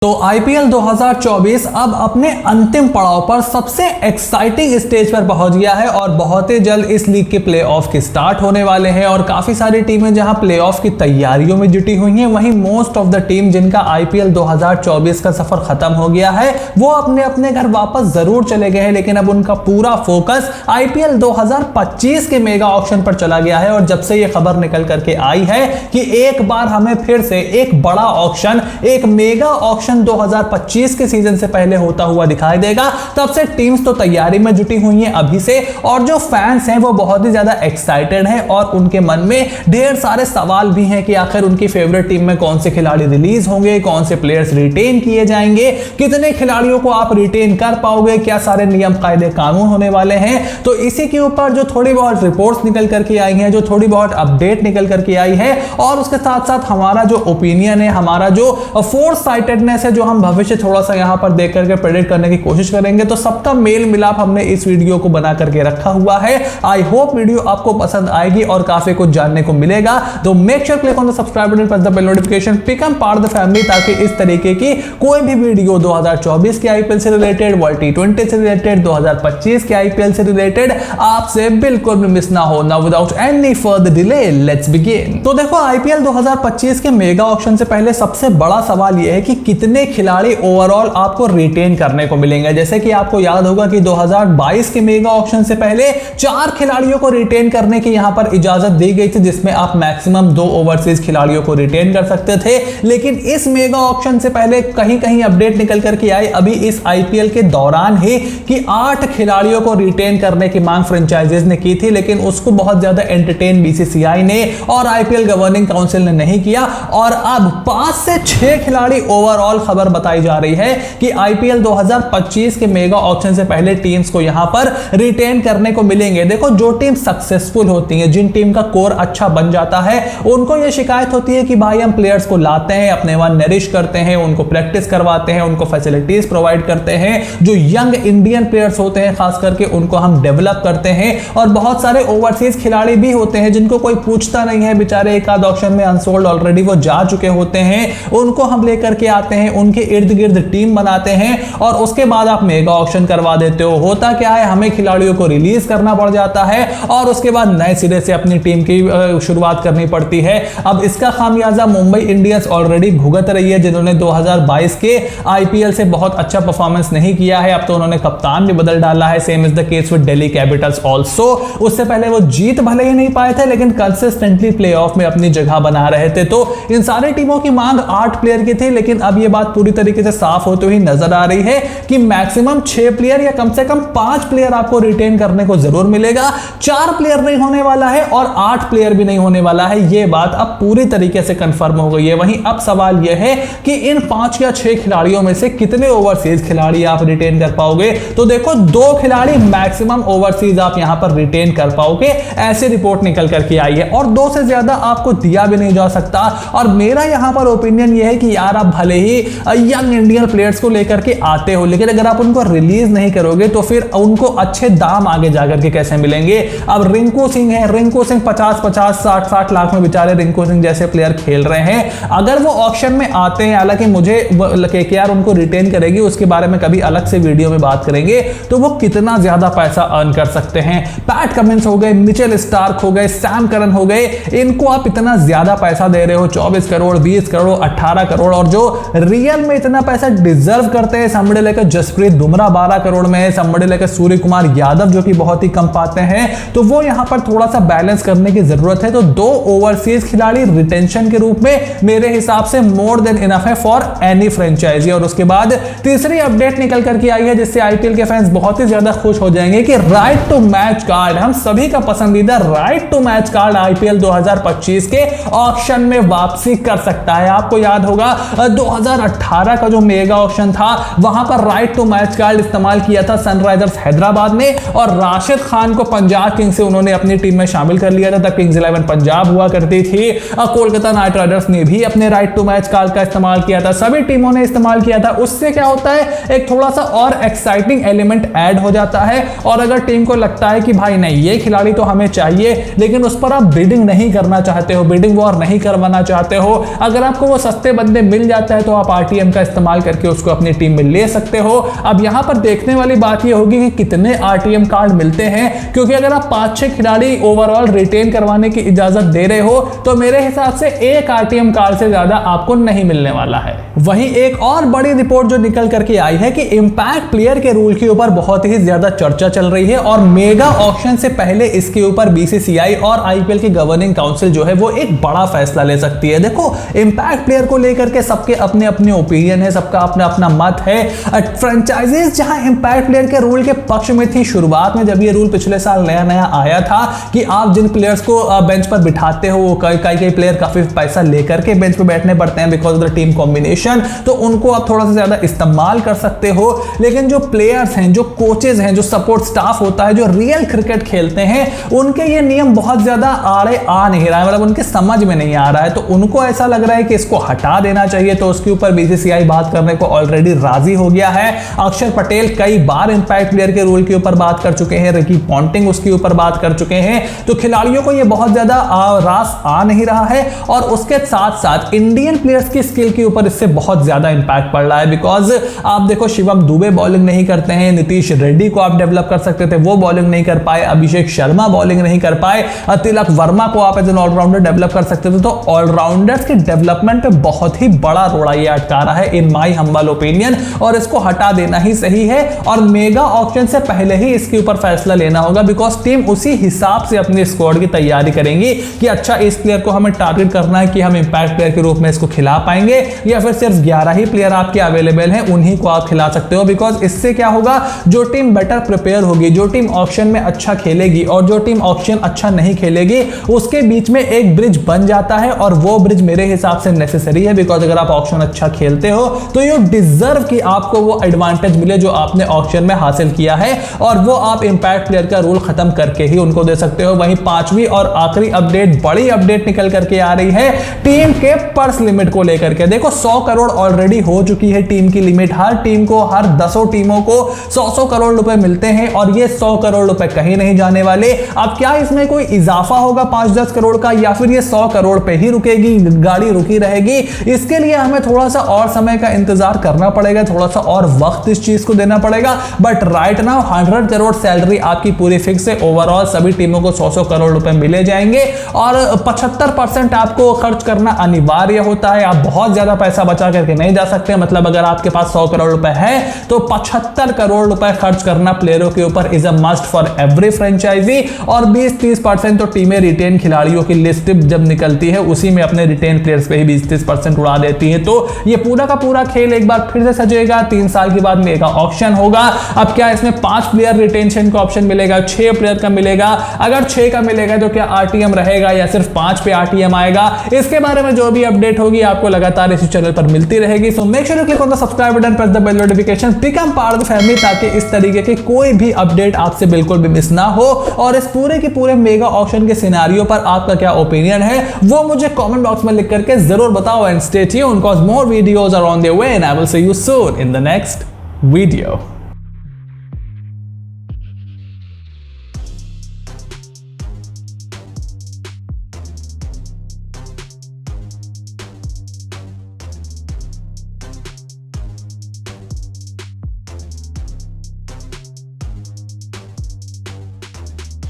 तो आईपीएल 2024 अब अपने अंतिम पड़ाव पर सबसे एक्साइटिंग स्टेज पर पहुंच गया है और बहुत ही जल्द इस लीग के प्लेऑफ के स्टार्ट होने वाले हैं और काफी सारी टीमें जहां प्लेऑफ की तैयारियों में जुटी हुई हैं, वहीं मोस्ट ऑफ द टीम जिनका आईपीएल 2024 का सफर खत्म हो गया है वो अपने अपने घर वापस जरूर चले गए हैं, लेकिन अब उनका पूरा फोकस आईपीएल 2025 के मेगा ऑक्शन पर चला गया है। और जब से ये खबर निकल करके आई है कि एक बार हमें फिर से एक बड़ा ऑक्शन, एक मेगा ऑक्शन 2025 के सीजन से पहले होता हुआ दिखाई देगा, तब से टीम्स तो तैयारी में जुटी हुई हैं अभी से, और जो फैंस हैं वो बहुत ही ज्यादा एक्साइटेड हैं और उनके मन में ढेर सारे सवाल भी हैं कि आखिर उनकी फेवरेट टीम में कौन से खिलाड़ी रिलीज होंगे, कौन से प्लेयर्स रिटेन किए जाएंगे, कितने खिलाड़ियों को आप रिटेन कर पाओगे, क्या सारे नियम कायदे कानून होने वाले हैं। तो इसी के ऊपर जो थोड़ी बहुत रिपोर्ट्स निकल करके आई हैं, जो थोड़ी बहुत अपडेट निकल करके आई है, और उसके साथ साथ हमारा जो ओपिनियन है, हमारा जो फोर साइटेडनेस है, जो हम भविष्य थोड़ा सा यहां पर देख करके प्रेडिक्ट करने की कोशिश करेंगे, तो सबका मेल मिलाप हमने इस वीडियो को बना करके रखा हुआ है। आई होप वीडियो आपको पसंद आएगी और काफी कुछ जानने को मिलेगा। तो make sure click on the subscribe button, press the bell notification, become part of the family, ताकि इस तरीके की कोई भी वीडियो 2024 के आईपीएल से रिलेटेड, वर्ल्ड टी20 से रिलेटेड, 2025 के आईपीएल से रिलेटेड आपसे बिल्कुल भी मिस ना हो। Now without any further delay let's begin. तो देखो, आईपीएल 2025 के मेगा ऑक्शन से पहले सबसे बड़ा सवाल यह है कि कितने खिलाड़ी ओवरऑल आपको रिटेन करने को मिलेंगे। जैसे कि आपको याद होगा कि 2022 के मेगा ऑक्शन से पहले 4 खिलाड़ियों को रिटेन करने की यहां पर इजाजत दी गई थी, जिसमें आप मैक्सिमम 2 ओवरसीज खिलाड़ियों को रिटेन कर सकते थे। लेकिन इस मेगा ऑक्शन से पहले कहीं कहीं अपडेट निकल करके आई अभी इस आईपीएल के दौरान ही कि 8 खिलाड़ियों को रिटेन करने की मांग फ्रेंचाइजीज ने की थी, लेकिन उसको बहुत ज्यादा एंटरटेन बीसीसीआई ने और आईपीएल गवर्निंग काउंसिल ने नहीं किया। और अब 5 से 6 खिलाड़ी ओवरऑल खबर बताई जा रही है कि आईपीएल 2025 के मेगा ऑक्शन से पहले टीम्स को यहां पर रिटेन करने को मिलेंगे। देखो, जो टीम सक्सेसफुल होती है, जिन टीम का कोर अच्छा बन जाता है, उनको यह शिकायत होती है कि भाई हम प्लेयर्स को लाते हैं, अपने वहां नरिश करते हैं, उनको प्रैक्टिस करवाते हैं, उनको फैसिलिटीज प्रोवाइड करते हैं, जो यंग इंडियन प्लेयर्स होते हैं खास करके उनको हम डेवलप करते हैं। और बहुत सारे ओवरसीज खिलाड़ी भी होते हैं जिनको कोई पूछता नहीं है, बेचारे एक आध ऑक्शन में अनसोल्ड ऑलरेडी वो जा चुके होते हैं, उनको हम लेकर के आते हैं, उनके इर्द गिर्द टीम बनाते हैं और उसके बाद आप मेगा ऑक्शन करवा देते हो। होता क्या है, हमें खिलाड़ियों को रिलीज करना पड़ जाता है और उसके बाद नए सिरे से अपनी टीम की शुरुआत करनी पड़ती है। अब इसका खामियाजा मुंबई इंडियंस ऑलरेडी भुगत रही है, जिन्होंने 2022 के आईपीएल से बहुत अच्छा परफॉर्मेंस नहीं किया है। अब तो उन्होंने कप्तान भी बदल डाला है, same is the case with Delhi Capitals also. उससे पहले वो जीत भले ही नहीं पाए थे, लेकिन कंसिस्टेंटली प्लेऑफ में अपनी जगह बना रहे थे। तो इन सारी टीमों की मांग 8 प्लेयर की थी, लेकिन अब यह बात पूरी तरीके से साफ होती हुई नजर आ रही है कि मैक्सिमम 6 प्लेयर या कम से कम 5 प्लेयर आपको रिटेन करने को जरूर मिलेगा। 4 प्लेयर नहीं होने वाला है और 8 प्लेयर भी नहीं होने वाला है। यह बात अब पूरी तरीके से कंफर्म हो गई है। वहीं अब सवाल यह है कि इन 5 या 6 खिलाड़ियों में से कितने ओवरसीज खिलाड़ी आप रिटेन कर पाओगे। तो देखो, 2 खिलाड़ी मैक्सिमम ओवरसीज आप यहां पर रिटेन कर पाओगे, ऐसी रिपोर्ट निकल करके आई है, और 2 से ज्यादा आपको दिया भी नहीं जा सकता। और मेरा यहां पर ओपिनियन यह है कि यार आप भले ही यंग इंडियन प्लेयर्स को लेकर के आते हो, लेकिन अगर आप उनको रिलीज नहीं करोगे तो फिर उनको अच्छे दाम आगे जाकर के कैसे मिलेंगे। अब रिंकू सिंह है, रिंकू सिंह 50-50, 60-60 लाख में बेचारे रिंकू सिंह जैसे प्लेयर खेल रहे हैं। अगर वो ऑक्शन में आते हैं, हालांकि मुझे केकेआर उनको रिटेन करेगी, उसके बारे में कभी अलग से वीडियो में बात करेंगे, तो वो कितना ज्यादा पैसा अर्न कर सकते हैं। पैट कमिंस हो गए, मिचेल स्टार्क हो गए, सैम करन हो गए, इनको आप इतना ज्यादा पैसा दे रहे हो, 24 करोड़, 20 करोड़, 18 करोड़, और जो रियल में इतना पैसा डिजर्व करते हैं, समझे लेकर जसप्रीत बुमराह 12 करोड़ में है, समझे लेकर सूर्य कुमार यादव जो कि बहुत ही कम पाते हैं, तो वो यहां पर थोड़ा सा बैलेंस करने की जरूरत है। तो 2 ओवरसीज खिलाड़ी रिटेंशन के रूप में मेरे हिसाब से मोर देन इनफ है फॉर एनी फ्रेंचाइजी। और उसके बाद तीसरी अपडेट निकल करके आई है, जिससे आईपीएल के फैंस बहुत ही ज्यादा खुश हो जाएंगे कि राइट टू मैच कार्ड, हम सभी का पसंदीदा right to match card IPL 2025 के ऑक्शन में वापसी कर सकता है। आपको याद होगा 2018 का जो मेगा ऑक्शन था, वहां पर राइट टू मैच कार्ड इस्तेमाल किया था सनराइजर्स हैदराबाद ने, और राशिद खान को पंजाब किंग्स से उन्होंने अपनी टीम में शामिल कर लिया था। तब किंग्स 11 पंजाब हुआ करती थी। कोलकाता नाइट राइडर्स ने भी अपने राइट टू मैच कार्ड का इस्तेमाल किया था, सभी टीमों ने इस्तेमाल किया था। उससे क्या होता है, एक थोड़ा सा और एक्साइटिंग एलिमेंट ऐड हो जाता है। और अगर टीम को लगता है कि भाई नहीं, ये खिलाड़ी तो हमें चाहिए, लेकिन उस पर आप बिडिंग नहीं करना चाहते हो, बिडिंग वॉर नहीं करवाना चाहते हो, अगर आपको वो सस्ते बंदे मिल जाता है तो आप आप आरटीएम का इस्तेमाल करके उसको अपनी टीम में ले सकते हो। अब यहां पर देखने वाली बात यह होगी कि कितने आरटीएम कार्ड मिलते हैं, क्योंकि अगर आप 5-6 खिलाड़ी ओवरऑल रिटेन करवाने की इजाजत दे रहे हो तो मेरे हिसाब से एक आरटीएम कार्ड से ज्यादा आपको नहीं मिलने वाला है। वहीं एक और बड़ी रिपोर्ट जो निकल करके आई है कि इंपैक्ट प्लेयर के रूल के ऊपर बहुत ही ज्यादा चर्चा चल रही है और मेगा ऑक्शन से पहले इसके ऊपर बीसीसीआई और आईपीएल की गवर्निंग काउंसिल जो है वो एक बड़ा फैसला ले सकती है। देखो, इंपैक्ट प्लेयर को लेकर के सबके अपने अपने ओपिनियन है, सबका अपना अपना मत है। फ्रेंचाइजीज जहां इंपैक्ट प्लेयर के रूल के पक्ष में थी शुरुआत में, जब ये रूल पिछले साल नया नया आया था कि आप जिन प्लेयर्स को बेंच पर बिठाते हो वो कई प्लेयर काफी पैसा लेकर के बेंच पर बैठने पड़ते हैं because of the team combination, तो उनको आप थोड़ा सा ज्यादा इस्तेमाल कर सकते हो। लेकिन जो प्लेयर्स हैं, जो कोचेज हैं, जो सपोर्ट स्टाफ होता है, जो रियल क्रिकेट खेलते हैं, उनके ये नियम बहुत ज्यादा आड़े आ नहीं रहा है, मतलब उनके समझ में नहीं आ रहा है, तो उनको ऐसा लग रहा है कि इसको हटा देना चाहिए। तो उसके ऊपर बीसीसीआई बात करने को ऑलरेडी राजी हो गया है। अक्षर पटेल कई बार इंपैक्ट प्लेयर के रूल के ऊपर बात कर चुके हैं, रिकी पॉन्टिंग उसके ऊपर बात कर चुके हैं, तो खिलाड़ियों को ये बहुत ज्यादा रास आ नहीं रहा है। और उसके साथ साथ इंडियन प्लेयर्स की स्किल के ऊपर इससे बहुत ज्यादा इंपैक्ट पड़ रहा है, बिकॉज आप देखो शिवम दुबे बॉलिंग नहीं करते हैं, नीतीश रेड्डी को आप डेवलप कर सकते थे, वो बॉलिंग नहीं कर पाए, अभिषेक शर्मा बॉलिंग नहीं कर पाए, तिलक वर्मा को आप एज एन ऑलराउंडर डेवलप कर सकते थे। तो ऑलराउंडर्स के डेवलपमेंट पे बहुत ही बड़ा रोड़ा ये अटका रहा है इन माई हम्बल ओपिनियन, और इसको हटा देना ही सही है। और मेगा ऑक्शन से पहले ही इसके ऊपर फैसला लेना होगा, बिकॉज टीम उसी हिसाब से अपनी स्क्वाड की तैयारी करेंगी कि अच्छा इस प्लेयर को हमें टारगेट करना है कि हम इंपैक्ट प्लेयर के रूप में इसको खिला पाएंगे, या फिर सिर्फ 11 ही प्लेयर आपके अवेलेबल हैं उन्हीं को आप खिला सकते हो। बिकॉज इससे क्या होगा, जो टीम बेटर प्रिपेयर होगी, जो टीम ऑक्शन में अच्छा खेलेगी और जो टीम ऑक्शन अच्छा नहीं खेलेगी, उसके बीच में एक ब्रिज बन जाता है, और वो ब्रिज मेरे हिसाब से नेसेसरी है। बिकॉज अगर आप ऑक्शन अच्छा खेलते हो तो यू डिजर्व कि आपको वो एडवांटेज मिले जो आपने ऑक्शन में हासिल किया है, और वो आप इंपैक्ट प्लेयर का रूल खत्म करके ही उनको दे सकते हो। वहीं पांचवी और आखिरी अपडेट, बड़ी अपडेट निकल करके आ रही है टीम के पर्स लिमिट को लेकर के। देखो 100 करोड़ ऑलरेडी हो चुकी है टीम की लिमिट, हर टीम को, हर 10 टीमों को 100 करोड़ रुपए मिलते हैं, और ये 100 करोड़ रुपए कहीं नहीं जाने वाले। अब क्या इसमें कोई इजाफा होगा 5-10 करोड़ का, या फिर ये 100 करोड़ पे ही रुकेगी, गाड़ी रुकी रहेगी? इसके लिए हमें थोड़ा सा और समय का इंतजार करना पड़ेगा, थोड़ा सा और वक्त इस चीज को देना पड़ेगा। But right now 100 crore salary आपकी पूरी फिक्स है, ओवरऑल सभी टीमों को 100 करोड़ रुपए मिले जाएंगे, और 75% आपको खर्च करना अनिवार्य होता है। आप बहुत ज्यादा पैसा बचा करके नहीं जा सकते, मतलब अगर आपके पास 100 करोड़ रुपए है तो 75 करोड़ रुपए खर्च करना प्लेयरों के ऊपर is a must for every franchise. और 20-30% तो टीमें रिटेन खिलाड़ियों की लिस्ट जब निकलती है उसी में अपने रिटेन प्लेयर्स पे ही 20-30% उड़ा देती है। तो ये पूरा का पूरा खेल एक बार फिर से सजेगा। 3 साल के बाद मेगा ऑक्शन होगा। अब क्या इसमें 5 प्लेयर रिटेंशन का ऑप्शन मिलेगा, 6 प्लेयर का मिलेगा? अगर 6 का मिलेगा तो क्या आरटीएम रहेगा या सिर्फ 5 पे आरटीएम आएगा? इसके बारे में जो भी अपडेट होगी आपको लगातार इसी चैनल पर मिलती रहेगी। So make sure to click on the subscribe button, press the bell notification, become part of the family, ताकि इस तरीके की कोई भी अपडेट आपसे बिल्कुल भी मिस ना हो। और इस पूरे के पूरे मेगा ऑक्शन के सिनेरियो पर आपका क्या ओपिनियन है वो मुझे कमेंट बॉक्स में लिख करके जरूर बताओ। And stay tuned because more videos are on the way and I will see you soon in the next video.